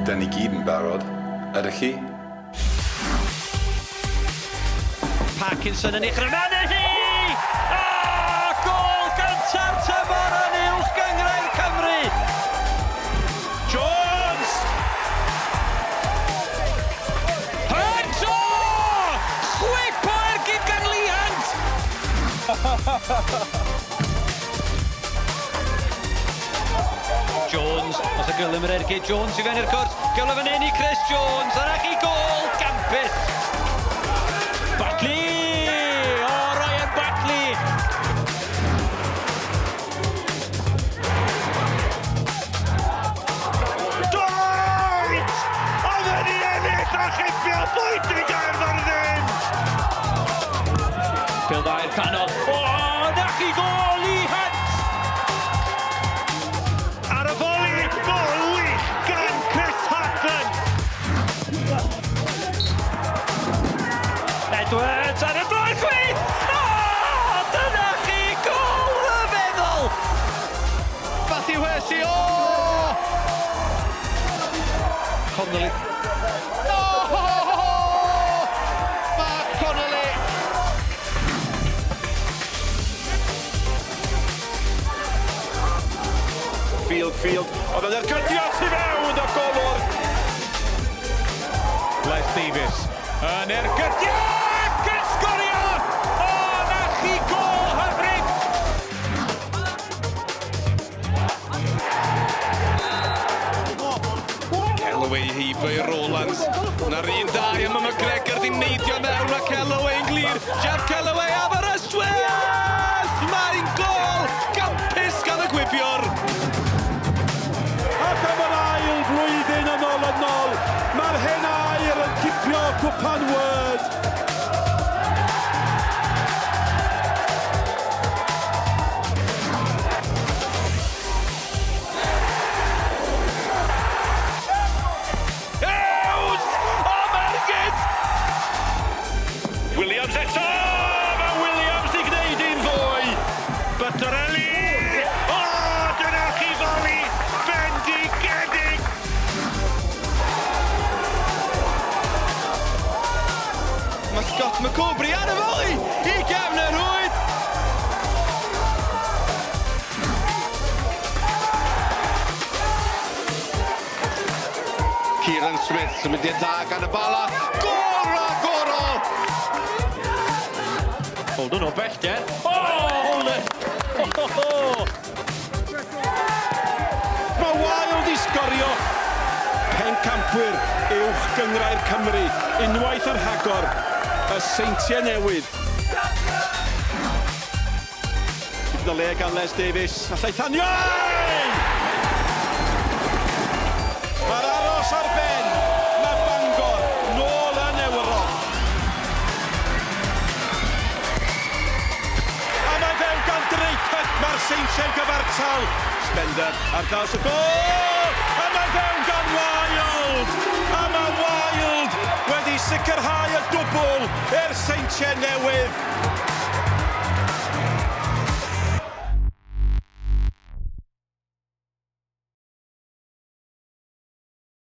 'Da ni gyd yn barod. Ydych chi? Parkinson yn eich rymanu hi! Gol gyntaf tymor yn uwch Gynghrair Cymru! Jones! Hynto! Chwipo ergyd ganliant! Jones, os y gylym yr ergyd Jones i fewn i'r cwrs. Gylym yn un i Chris Jones, yna chi gol, campus! Batley! Ryan Batley! Droed! Oedd yn ei ennill a chipio bwysig ar ddyn! Pêl-droed canol. Na chi gol i Hunt! Ar y foli, gol wych gan Chris Hatton! Edwards ar y blaen chwith! Dyna chi gol rhyfeddol! Matthew Hershey, Connolly. Mark Connolly! Field. Oedd yn ergydiad i fewn y golwr! Les Davies yn ergydiad! Sgorio! Na chi gol hyfryd! Kellaway hibo i Rowlands. Na'r un da am y McGregor di neidio mewn a Kellaway yn glir. Jeff Kellaway am yr ystwell! Mae'n gol! Campus gan y gwibiwr! Ac am yr ail flwyddyn yn ôl. Mae'r hen air yn cipio cwpan Word. Williams eto! Mae Williams di gwneud un fwy! Battarelli! Dyna chi foli! Bendigedig! Mae Scott McCobry ar y foli! I gefn y rwyd! Kieran Smith yn mynd i'r da gan y bala. Gorol! Holden o bellter. Holden! Mae Wild i sgorio. Pencampwyr uwch Gynghrair Cymru. Unwaith ar hagor y Seintiau Newydd. Gyda le gan Les Davies. A Lleithanio! Mae'r aros ar ben. Mae Bangor nôl yn Ewrop. A mae fewn gan Dreiced. Mae'r Seintiau'n gyfartal. Spender ar draws y gol! A mae fewn gan Wild! A mae Wild wedi sicrhau y dwbl i'r Seintiau Newydd.